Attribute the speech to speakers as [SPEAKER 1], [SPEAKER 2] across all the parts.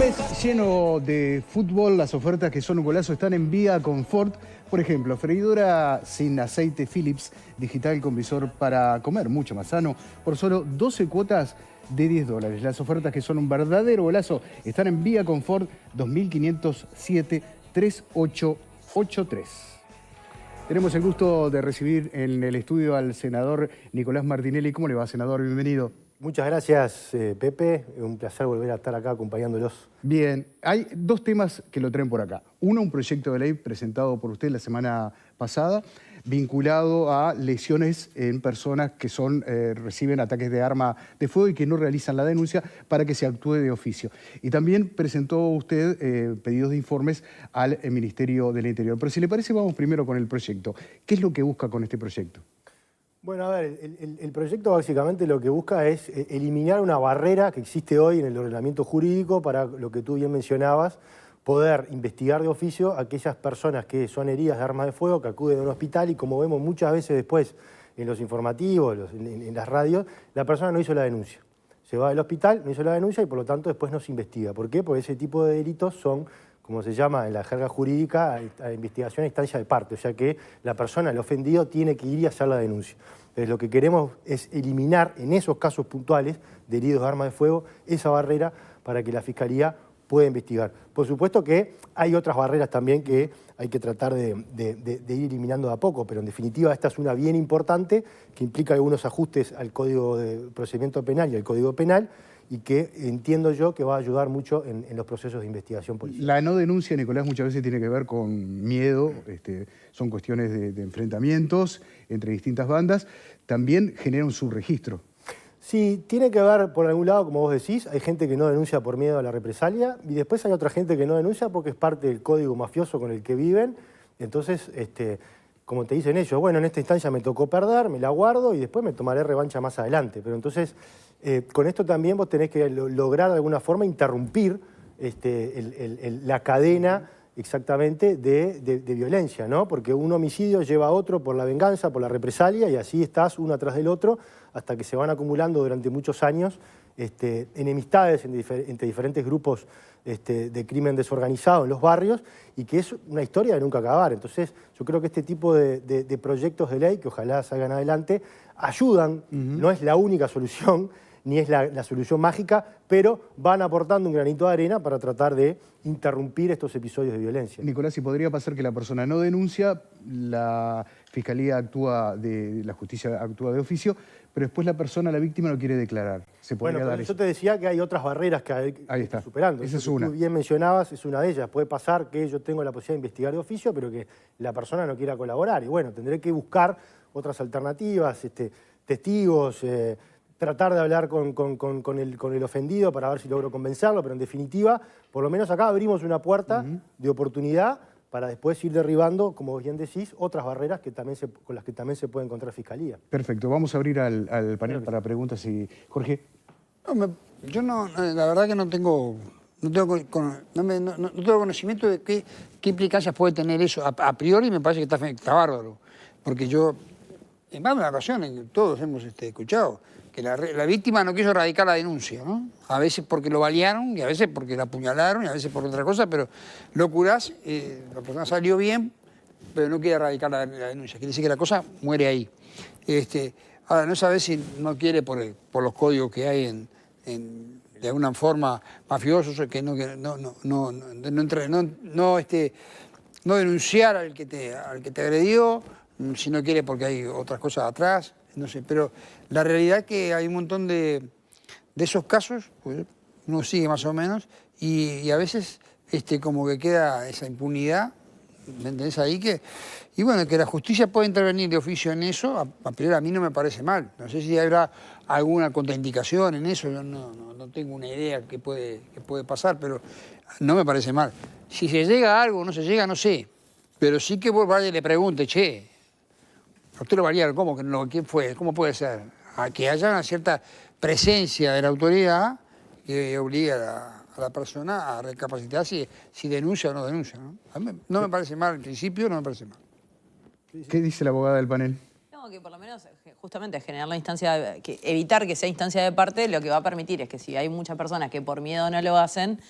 [SPEAKER 1] Miércoles lleno de fútbol, las ofertas que son un golazo están en Vía Confort. Por ejemplo, freidora sin aceite Philips, digital con visor para comer mucho más sano, por solo 12 cuotas de $10. Las ofertas que son un verdadero golazo están en Vía Confort 2507-3883. Tenemos el gusto de recibir en el estudio al senador Nicolás Martinelli. ¿Cómo le va, senador? Bienvenido.
[SPEAKER 2] Muchas gracias, Pepe. Es un placer volver a estar acá acompañándolos.
[SPEAKER 1] Bien, hay dos temas que lo traen por acá. Uno, un proyecto de ley presentado por usted la semana pasada, vinculado a lesiones en personas que reciben ataques de arma de fuego y que no realizan la denuncia para que se actúe de oficio. Y también presentó usted pedidos de informes al Ministerio del Interior. Pero si le parece, vamos primero con el proyecto. ¿Qué es lo que busca con este proyecto?
[SPEAKER 2] Bueno, a ver, el proyecto básicamente lo que busca es eliminar una barrera que existe hoy en el ordenamiento jurídico para lo que tú bien mencionabas, poder investigar de oficio a aquellas personas que son heridas de armas de fuego, que acuden a un hospital y como vemos muchas veces después en los informativos, en las radios, la persona no hizo la denuncia. Se va del hospital, no hizo la denuncia y por lo tanto después no se investiga. ¿Por qué? Porque ese tipo de delitos son, como se llama en la jerga jurídica, a investigación a instancia de parte, o sea que la persona, el ofendido, tiene que ir y hacer la denuncia. Entonces lo que queremos es eliminar en esos casos puntuales de heridos de armas de fuego esa barrera para que la Fiscalía pueda investigar. Por supuesto que hay otras barreras también que hay que tratar de ir eliminando de a poco, pero en definitiva esta es una bien importante que implica algunos ajustes al Código de Procedimiento Penal y al Código Penal, y que entiendo yo que va a ayudar mucho en los procesos de investigación policial.
[SPEAKER 1] La no denuncia, Nicolás, muchas veces tiene que ver con miedo, son cuestiones de enfrentamientos entre distintas bandas, también genera un subregistro.
[SPEAKER 2] Sí, tiene que ver por algún lado, como vos decís, hay gente que no denuncia por miedo a la represalia y después hay otra gente que no denuncia porque es parte del código mafioso con el que viven, entonces, como te dicen ellos, bueno, en esta instancia me tocó perder, me la guardo y después me tomaré revancha más adelante, pero entonces con esto también vos tenés que lograr de alguna forma interrumpir la cadena exactamente de violencia, ¿no? Porque un homicidio lleva a otro por la venganza, por la represalia, y así estás uno atrás del otro hasta que se van acumulando durante muchos años enemistades entre diferentes grupos de crimen desorganizado en los barrios, y que es una historia de nunca acabar. Entonces yo creo que este tipo de proyectos de ley, que ojalá salgan adelante, ayudan, no es la única solución, ni es la solución mágica, pero van aportando un granito de arena para tratar de interrumpir estos episodios de violencia.
[SPEAKER 1] Nicolás, si podría pasar que la persona no denuncia, la Fiscalía la Justicia actúa de oficio, pero después la persona, la víctima, no quiere declarar. ¿Se podría dar eso?
[SPEAKER 2] Yo te decía que hay otras barreras que hay que ir superando.
[SPEAKER 1] Esa es una.
[SPEAKER 2] Tú bien mencionabas, es una de ellas. Puede pasar que yo tengo la posibilidad de investigar de oficio, pero que la persona no quiera colaborar. Y bueno, tendré que buscar otras alternativas, testigos, tratar de hablar con el ofendido para ver si logro convencerlo, pero en definitiva, por lo menos acá abrimos una puerta de oportunidad para después ir derribando, como bien decís, otras barreras que también con las que también se puede encontrar Fiscalía.
[SPEAKER 1] Perfecto, vamos a abrir al panel para preguntas. Y Jorge.
[SPEAKER 3] Yo la verdad que no tengo conocimiento de qué implicancias puede tener eso. A priori me parece que está bárbaro, porque yo, en más de una ocasión, todos hemos escuchado que la víctima no quiso radicar la denuncia, ¿no? A veces porque lo balearon, y a veces porque la apuñalaron, y a veces por otra cosa, pero locuras, la persona salió bien, pero no quiere radicar la denuncia. Quiere decir que la cosa muere ahí. Ahora, no sabes si no quiere por los códigos que hay de alguna forma mafiosos, que no denunciar al que te agredió, si no quiere porque hay otras cosas atrás, no sé, pero la realidad es que hay un montón de esos casos, pues, uno sigue más o menos, y a veces como que queda esa impunidad, ¿me entendés ahí? Y bueno, que la justicia puede intervenir de oficio en eso, a priori a mí no me parece mal. No sé si habrá alguna contraindicación en eso, yo no tengo una idea que puede pasar, pero no me parece mal. Si se llega a algo o no se llega, no sé, pero sí que vos vaya y le pregunte, che, ¿a usted lo valía? ¿Cómo que no? ¿Quién fue? ¿Cómo puede ser? A que haya una cierta presencia de la autoridad que obligue a la persona a recapacitar si denuncia o no denuncia, ¿no? A mí no me parece mal, en principio no me parece mal.
[SPEAKER 1] ¿Qué dice la abogada del panel?
[SPEAKER 4] No, que por lo menos justamente generar la instancia, evitar que sea instancia de parte, lo que va a permitir es que si hay muchas personas que por miedo no lo hacen,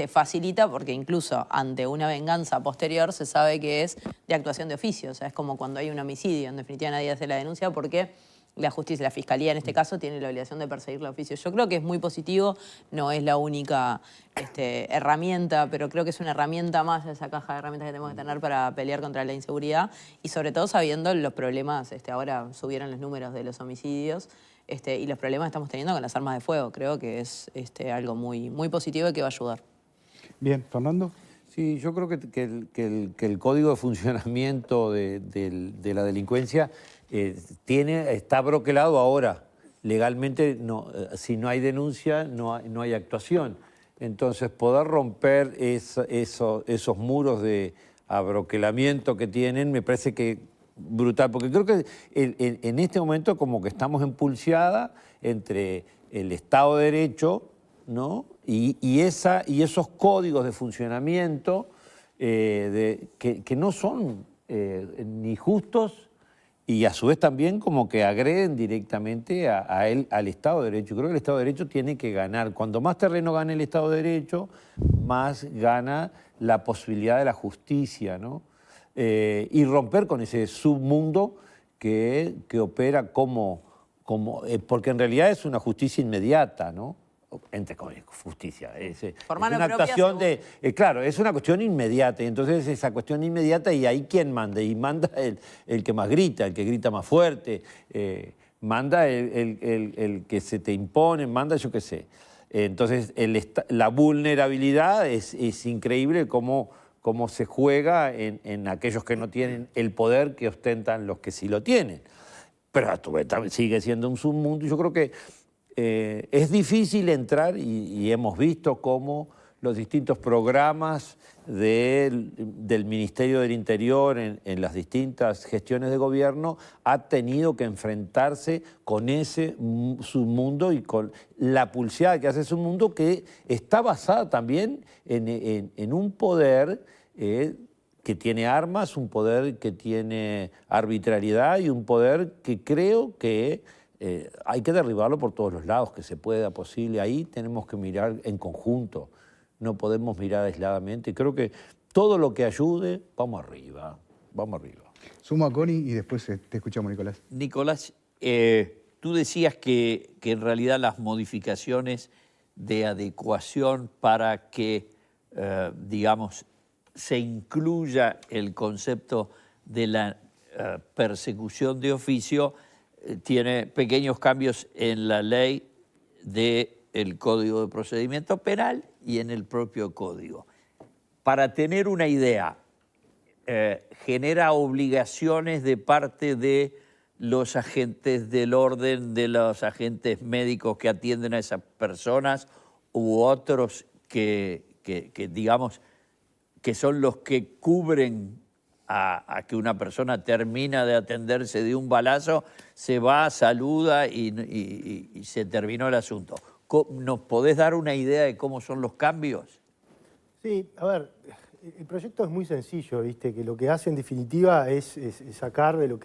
[SPEAKER 4] facilita, porque incluso ante una venganza posterior se sabe que es de actuación de oficio. O sea, es como cuando hay un homicidio, en definitiva nadie hace la denuncia porque la justicia, la fiscalía en este caso, tiene la obligación de perseguirlo de oficio. Yo creo que es muy positivo, no es la única herramienta, pero creo que es una herramienta más de esa caja de herramientas que tenemos que tener para pelear contra la inseguridad y sobre todo sabiendo los problemas, ahora subieron los números de los homicidios y los problemas que estamos teniendo con las armas de fuego. Creo que es algo muy, muy positivo y que va a ayudar.
[SPEAKER 1] Bien, Fernando.
[SPEAKER 5] Sí, yo creo que el código de funcionamiento de la delincuencia está broquelado ahora. Legalmente, si no hay denuncia, no hay actuación. Entonces, poder romper esos muros de abroquelamiento que tienen, me parece que brutal. Porque creo que en este momento como que estamos en pulseada entre el Estado de Derecho, ¿no? y esos códigos de funcionamiento que no son ni justos y a su vez también como que agreden directamente al Estado de Derecho. Creo que el Estado de Derecho tiene que ganar. Cuanto más terreno gane el Estado de Derecho, más gana la posibilidad de la justicia, ¿no? Y romper con ese submundo que opera porque en realidad es una justicia inmediata, ¿no? Entre comillas, justicia. Es una actuación claro, es una cuestión inmediata. Y entonces esa cuestión inmediata, y ahí ¿quién manda? Y manda el que más grita, el que grita más fuerte, manda el que se te impone, manda yo qué sé. Entonces la vulnerabilidad es increíble cómo se juega en aquellos que no tienen el poder que ostentan los que sí lo tienen. Pero a tu vez sigue siendo un submundo y yo creo que es difícil entrar y hemos visto cómo los distintos programas del Ministerio del Interior en las distintas gestiones de gobierno ha tenido que enfrentarse con ese submundo y con la pulseada que hace ese submundo que está basada también en un poder que tiene armas, un poder que tiene arbitrariedad y un poder que creo que hay que derribarlo por todos los lados, que se pueda posible. Ahí tenemos que mirar en conjunto, no podemos mirar aisladamente. Y creo que todo lo que ayude, vamos arriba, vamos arriba.
[SPEAKER 1] Sumo a Connie y después te escuchamos, Nicolás.
[SPEAKER 6] Nicolás, tú decías que en realidad las modificaciones de adecuación para que, digamos, se incluya el concepto de la persecución de oficio, tiene pequeños cambios en la ley del Código de Procedimiento Penal y en el propio Código. Para tener una idea, genera obligaciones de parte de los agentes del orden, de los agentes médicos que atienden a esas personas u otros que digamos, que son los que cubren a que una persona termina de atenderse de un balazo, se va, saluda y se terminó el asunto. ¿Nos podés dar una idea de cómo son los cambios?
[SPEAKER 2] Sí, a ver, el proyecto es muy sencillo, ¿viste? Que lo que hace en definitiva es sacar del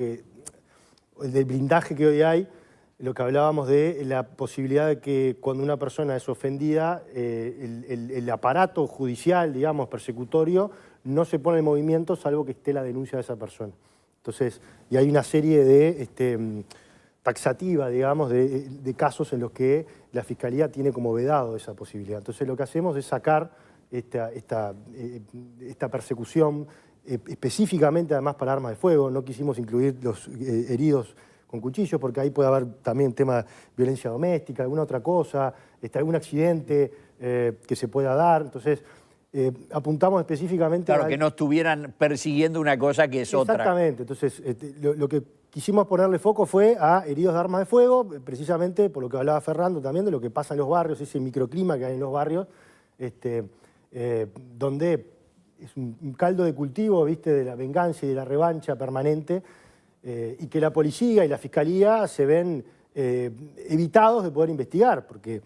[SPEAKER 2] blindaje que hoy hay, lo que hablábamos de la posibilidad de que cuando una persona es ofendida, el aparato judicial, digamos, persecutorio, no se pone en movimiento salvo que esté la denuncia de esa persona. Entonces, y hay una serie de taxativa, digamos, de casos en los que la Fiscalía tiene como vedado esa posibilidad. Entonces, lo que hacemos es sacar esta persecución específicamente, además, para armas de fuego. No quisimos incluir los heridos con cuchillos, porque ahí puede haber también tema de violencia doméstica, alguna otra cosa, algún accidente que se pueda dar. Entonces, apuntamos específicamente
[SPEAKER 6] Claro, que no estuvieran persiguiendo una cosa que es otra.
[SPEAKER 2] Exactamente. Entonces, lo que quisimos ponerle foco fue a heridos de armas de fuego, precisamente por lo que hablaba Fernando también, de lo que pasa en los barrios, ese microclima que hay en los barrios, donde es un caldo de cultivo, ¿viste?, de la venganza y de la revancha permanente, y que la policía y la fiscalía se ven evitados de poder investigar, porque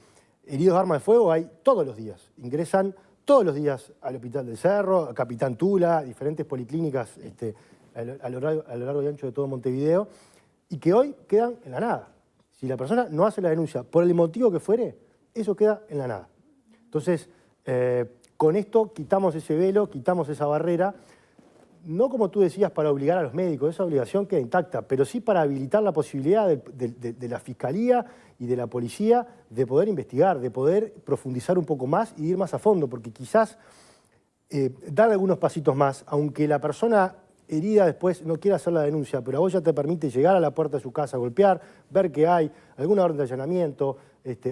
[SPEAKER 2] heridos de armas de fuego hay todos los días, ingresan todos los días al Hospital del Cerro, a Capitán Tula, diferentes policlínicas a lo largo y ancho de todo Montevideo, y que hoy quedan en la nada. Si la persona no hace la denuncia por el motivo que fuere, eso queda en la nada. Entonces, con esto quitamos ese velo, quitamos esa barrera, no como tú decías para obligar a los médicos, esa obligación queda intacta, pero sí para habilitar la posibilidad de la Fiscalía y de la Policía de poder investigar, de poder profundizar un poco más y ir más a fondo, porque quizás dar algunos pasitos más, aunque la persona herida después no quiere hacer la denuncia, pero a vos ya te permite llegar a la puerta de su casa, golpear, ver que hay alguna orden de allanamiento,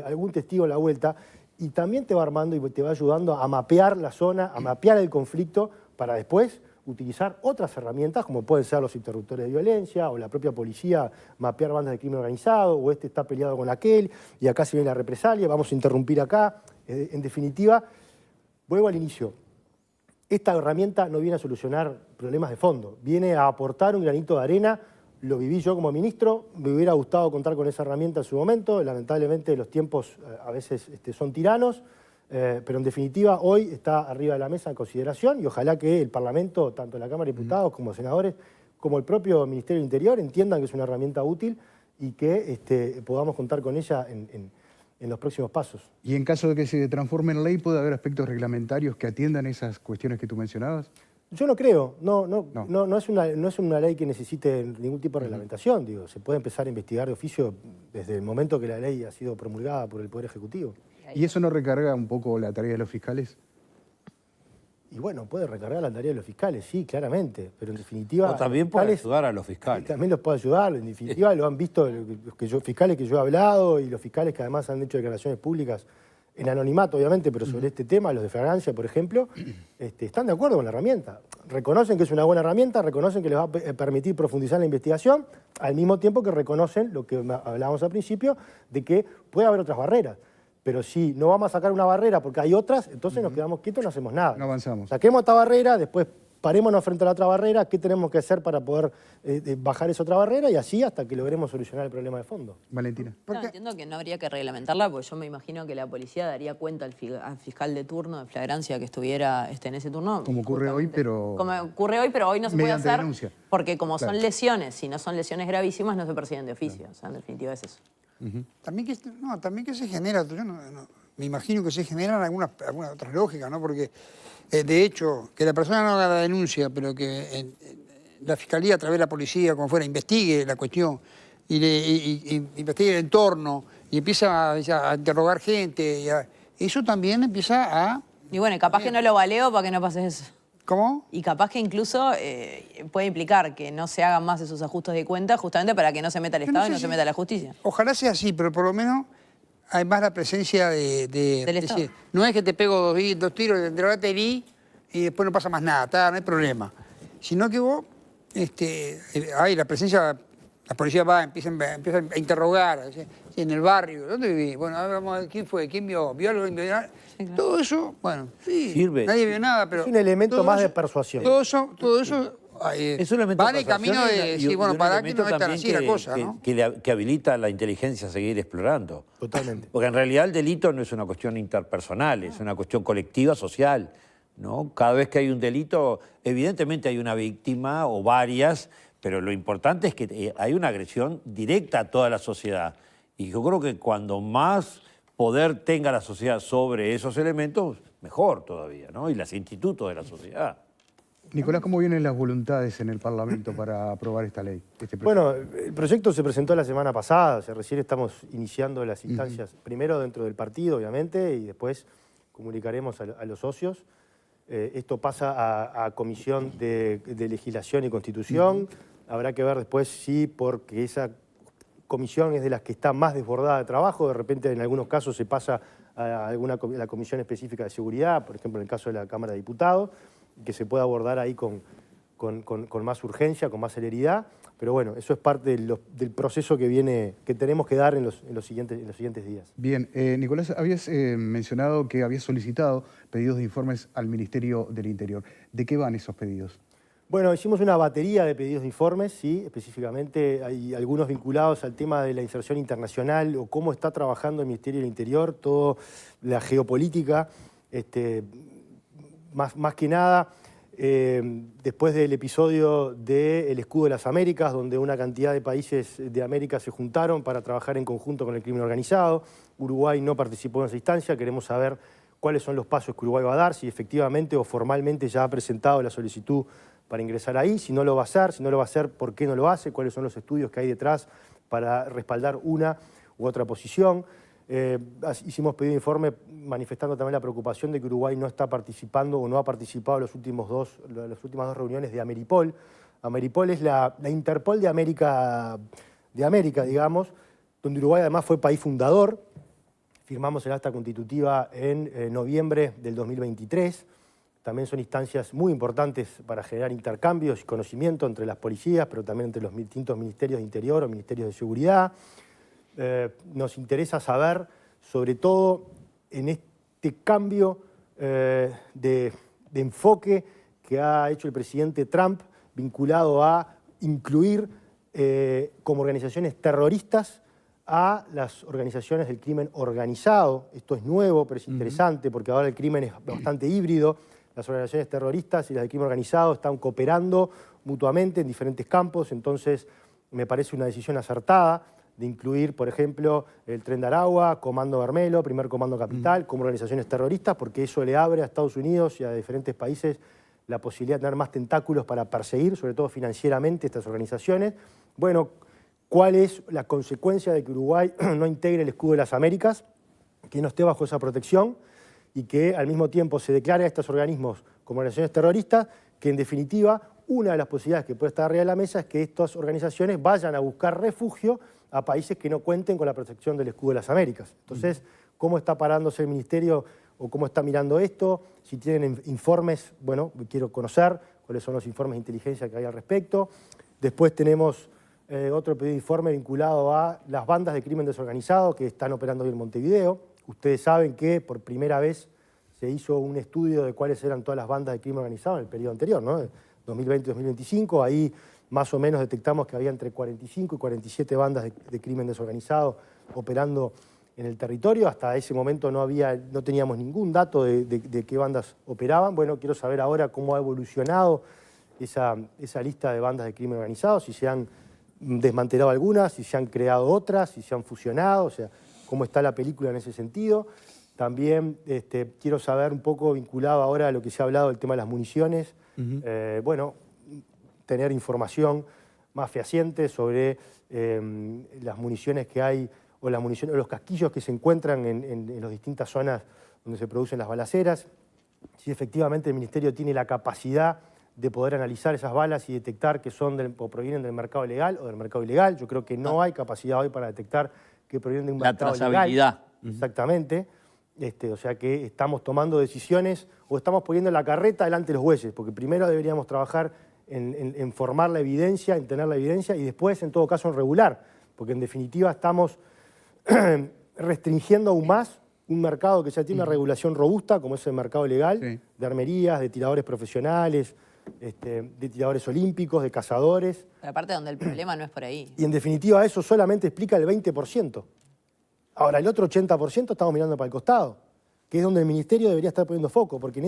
[SPEAKER 2] algún testigo a la vuelta, y también te va armando y te va ayudando a mapear la zona, a mapear el conflicto, para después utilizar otras herramientas, como pueden ser los interruptores de violencia, o la propia policía mapear bandas de crimen organizado, o está peleado con aquel, y acá se viene la represalia, vamos a interrumpir acá. En definitiva, vuelvo al inicio. Esta herramienta no viene a solucionar problemas de fondo, viene a aportar un granito de arena. Lo viví yo como ministro, me hubiera gustado contar con esa herramienta en su momento, lamentablemente los tiempos a veces son tiranos, pero en definitiva hoy está arriba de la mesa en consideración y ojalá que el Parlamento, tanto la Cámara de Diputados como senadores, como el propio Ministerio del Interior, entiendan que es una herramienta útil y que podamos contar con ella en los próximos pasos.
[SPEAKER 1] Y en caso de que se transforme en ley, ¿puede haber aspectos reglamentarios que atiendan esas cuestiones que tú mencionabas?
[SPEAKER 2] Yo no creo, no es una ley que necesite ningún tipo de reglamentación, digo, se puede empezar a investigar de oficio desde el momento que la ley ha sido promulgada por el Poder Ejecutivo.
[SPEAKER 1] ¿Y eso no recarga un poco la tarea de los fiscales?
[SPEAKER 2] Y bueno, puede recargar la tarea de los fiscales, sí, claramente, pero en definitiva...
[SPEAKER 5] O también puede ayudar a los fiscales.
[SPEAKER 2] También los puede ayudar, en definitiva lo han visto los fiscales que yo he hablado y los fiscales que además han hecho declaraciones públicas en anonimato, obviamente, pero sobre este tema, los de flagrancia, por ejemplo, están de acuerdo con la herramienta. Reconocen que es una buena herramienta, reconocen que les va a permitir profundizar la investigación, al mismo tiempo que reconocen lo que hablábamos al principio, de que puede haber otras barreras. Pero si no vamos a sacar una barrera porque hay otras, entonces nos quedamos quietos y no hacemos nada.
[SPEAKER 1] No avanzamos.
[SPEAKER 2] Saquemos esta barrera, después parémonos frente a la otra barrera, qué tenemos que hacer para poder bajar esa otra barrera y así hasta que logremos solucionar el problema de fondo.
[SPEAKER 1] Valentina.
[SPEAKER 4] No, entiendo que no habría que reglamentarla, porque yo me imagino que la policía daría cuenta al fiscal de turno, de flagrancia, que estuviera en ese turno.
[SPEAKER 1] Como ocurre hoy, pero...
[SPEAKER 4] Como ocurre hoy, pero hoy no se puede
[SPEAKER 1] mediante
[SPEAKER 4] hacer.
[SPEAKER 1] denuncia.
[SPEAKER 4] Porque como
[SPEAKER 1] Claro.
[SPEAKER 4] son lesiones, si no son lesiones gravísimas, no se persiguen de oficio. O sea, en definitiva es eso.
[SPEAKER 3] También que se genera, yo me imagino que se generan algunas otras lógicas, ¿no? Porque, de hecho, que la persona no haga la denuncia, pero que la Fiscalía, a través de la policía, como fuera, investigue la cuestión y investigue el entorno y empieza a interrogar gente, eso también empieza a...
[SPEAKER 4] Y bueno, capaz que no lo valeo para que no pase eso.
[SPEAKER 3] ¿Cómo?
[SPEAKER 4] Y capaz que incluso puede implicar que no se hagan más esos ajustes de cuenta justamente para que no se meta el Estado y no se meta la justicia.
[SPEAKER 3] Ojalá sea así, pero por lo menos hay más la presencia
[SPEAKER 4] del Estado.
[SPEAKER 3] decir, no es que te pego dos tiros, te herí y después no pasa más nada, no hay problema. Sino que vos, hay la presencia, la policía empieza a interrogar, ¿sí? En el barrio, ¿dónde viví? Bueno, a ver, vamos a ver quién fue, quién vio, vio algo, sí, claro. Todo eso, bueno, sí,
[SPEAKER 5] sirve.
[SPEAKER 3] Nadie vio nada, pero...
[SPEAKER 2] Es un elemento más de persuasión.
[SPEAKER 3] Todo eso
[SPEAKER 5] Es un elemento
[SPEAKER 3] va en el camino de decir, bueno, para que no es tan así la cosa, ¿no?
[SPEAKER 5] Que habilita la inteligencia a seguir explorando.
[SPEAKER 2] Totalmente.
[SPEAKER 5] Porque en realidad el delito no es una cuestión interpersonal, es una cuestión colectiva, social, ¿no? Cada vez que hay un delito, evidentemente hay una víctima o varias, pero lo importante es que hay una agresión directa a toda la sociedad. Y yo creo que cuando más poder tenga la sociedad sobre esos elementos, mejor todavía, ¿no? Y los institutos de la sociedad.
[SPEAKER 1] Nicolás, ¿cómo vienen las voluntades en el Parlamento para aprobar esta ley?
[SPEAKER 2] Bueno, el proyecto se presentó la semana pasada, o sea, recién estamos iniciando las instancias, primero dentro del partido, obviamente, y después comunicaremos a los socios. Esto pasa a Comisión de Legislación y Constitución. Habrá que ver después si, porque esa comisión es de las que está más desbordada de trabajo, de repente en algunos casos se pasa a la Comisión Específica de Seguridad, por ejemplo en el caso de la Cámara de Diputados, que se pueda abordar ahí con más urgencia, con más celeridad, pero bueno, eso es parte del proceso que tenemos que dar en los siguientes días.
[SPEAKER 1] Bien, Nicolás, habías mencionado que habías solicitado pedidos de informes al Ministerio del Interior. ¿De qué van esos pedidos?
[SPEAKER 2] Bueno, hicimos una batería de pedidos de informes, sí, específicamente hay algunos vinculados al tema de la inserción internacional o cómo está trabajando el Ministerio del Interior, toda la geopolítica, más que nada, después del episodio del Escudo de las Américas, donde una cantidad de países de América se juntaron para trabajar en conjunto con el crimen organizado. Uruguay no participó en esa instancia. Queremos saber cuáles son los pasos que Uruguay va a dar, si efectivamente o formalmente ya ha presentado la solicitud para ingresar ahí, si no lo va a hacer, ¿por qué no lo hace? ¿Cuáles son los estudios que hay detrás para respaldar una u otra posición? Hicimos pedido de informe manifestando también la preocupación de que Uruguay no está participando o no ha participado en las últimas dos reuniones de Ameripol. Ameripol es la Interpol de América, digamos, donde Uruguay además fue país fundador. Firmamos el acta constitutiva en noviembre del 2023. También son instancias muy importantes para generar intercambios y conocimiento entre las policías, pero también entre los distintos ministerios de Interior o ministerios de Seguridad. Nos interesa saber, sobre todo en este cambio de enfoque que ha hecho el presidente Trump, vinculado a incluir como organizaciones terroristas a las organizaciones del crimen organizado. Esto es nuevo, pero es interesante porque ahora el crimen es bastante híbrido. Las organizaciones terroristas y las del crimen organizado están cooperando mutuamente en diferentes campos, entonces me parece una decisión acertada de incluir, por ejemplo, el Tren de Aragua, Comando Bermelo, Primer Comando Capital, como organizaciones terroristas, porque eso le abre a Estados Unidos y a diferentes países la posibilidad de tener más tentáculos para perseguir, sobre todo financieramente, estas organizaciones. Bueno, ¿cuál es la consecuencia de que Uruguay no integre el Escudo de las Américas, que no esté bajo esa protección y que al mismo tiempo se declare a estos organismos como organizaciones terroristas, que en definitiva una de las posibilidades que puede estar arriba de la mesa es que estas organizaciones vayan a buscar refugio a países que no cuenten con la protección del Escudo de las Américas? Entonces, ¿cómo está parándose el Ministerio o cómo está mirando esto? Si tienen informes, bueno, quiero conocer cuáles son los informes de inteligencia que hay al respecto. Después tenemos otro pedido de informe vinculado a las bandas de crimen desorganizado que están operando hoy en Montevideo. Ustedes saben que por primera vez se hizo un estudio de cuáles eran todas las bandas de crimen organizado en el periodo anterior, ¿no? 2020-2025, ahí más o menos detectamos que había entre 45 y 47 bandas de crimen desorganizado operando en el territorio. Hasta ese momento no teníamos ningún dato de qué bandas operaban. Bueno, quiero saber ahora cómo ha evolucionado esa lista de bandas de crimen organizado, si se han desmantelado algunas, si se han creado otras, si se han fusionado, o sea, cómo está la película en ese sentido. También quiero saber un poco vinculado ahora a lo que se ha hablado del tema de las municiones. Bueno, tener información más fehaciente sobre las municiones que hay o los casquillos que se encuentran en las distintas zonas donde se producen las balaceras. Si efectivamente el Ministerio tiene la capacidad de poder analizar esas balas y detectar que son o provienen del mercado legal o del mercado ilegal. Yo creo que no hay capacidad hoy para detectar que provienen de un mercado legal. La trazabilidad. Exactamente. O sea que estamos tomando decisiones o estamos poniendo la carreta delante de los bueyes, porque primero deberíamos trabajar en formar la evidencia, en tener la evidencia y después, en todo caso, en regular, porque en definitiva estamos restringiendo aún más un mercado que ya tiene una regulación robusta, como es el mercado legal, de armerías, de tiradores profesionales, de tiradores olímpicos, de cazadores.
[SPEAKER 4] Pero aparte donde el problema no es por ahí.
[SPEAKER 2] Y en definitiva eso solamente explica el 20%. Ahora, el otro 80% estamos mirando para el costado, que es donde el Ministerio debería estar poniendo foco, porque en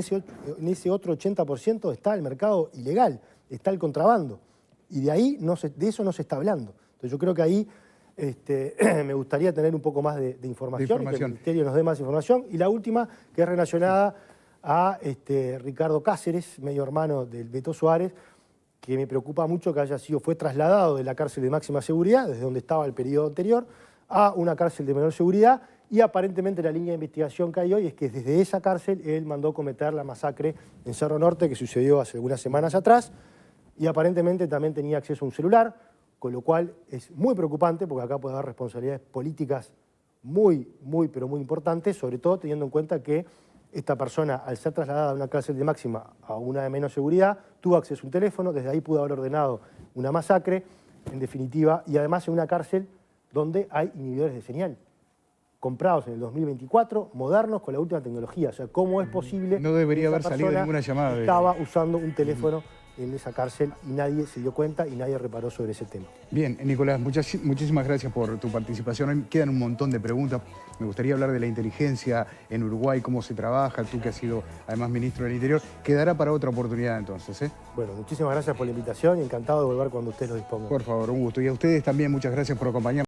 [SPEAKER 2] ese otro 80% está el mercado ilegal, está el contrabando. Y de ahí de eso no se está hablando. Entonces yo creo que ahí me gustaría tener un poco más de información, y que el Ministerio nos dé más información. Y la última, que es relacionada a Ricardo Cáceres, medio hermano del Beto Suárez, que me preocupa mucho que fue trasladado de la cárcel de máxima seguridad, desde donde estaba el periodo anterior, a una cárcel de menor seguridad, y aparentemente la línea de investigación que hay hoy es que desde esa cárcel él mandó cometer la masacre en Cerro Norte que sucedió hace algunas semanas atrás, y aparentemente también tenía acceso a un celular, con lo cual es muy preocupante porque acá puede haber responsabilidades políticas muy, pero muy importantes, sobre todo teniendo en cuenta que esta persona, al ser trasladada de una cárcel de máxima a una de menos seguridad, tuvo acceso a un teléfono, desde ahí pudo haber ordenado una masacre, en definitiva, y además en una cárcel donde hay inhibidores de señal, comprados en el 2024, modernos, con la última tecnología. O sea, ¿cómo es posible
[SPEAKER 1] no debería
[SPEAKER 2] que
[SPEAKER 1] haber
[SPEAKER 2] esa
[SPEAKER 1] salido
[SPEAKER 2] persona
[SPEAKER 1] ninguna llamada?
[SPEAKER 2] Estaba usando un teléfono en esa cárcel y nadie se dio cuenta y nadie reparó sobre ese tema.
[SPEAKER 1] Bien, Nicolás, muchísimas gracias por tu participación. Hoy quedan un montón de preguntas. Me gustaría hablar de la inteligencia en Uruguay, cómo se trabaja, tú que has sido además ministro del Interior. Quedará para otra oportunidad entonces, ¿eh?
[SPEAKER 2] Bueno, muchísimas gracias por la invitación y encantado de volver cuando ustedes lo dispongan.
[SPEAKER 1] Por favor, un gusto. Y a ustedes también muchas gracias por acompañarnos.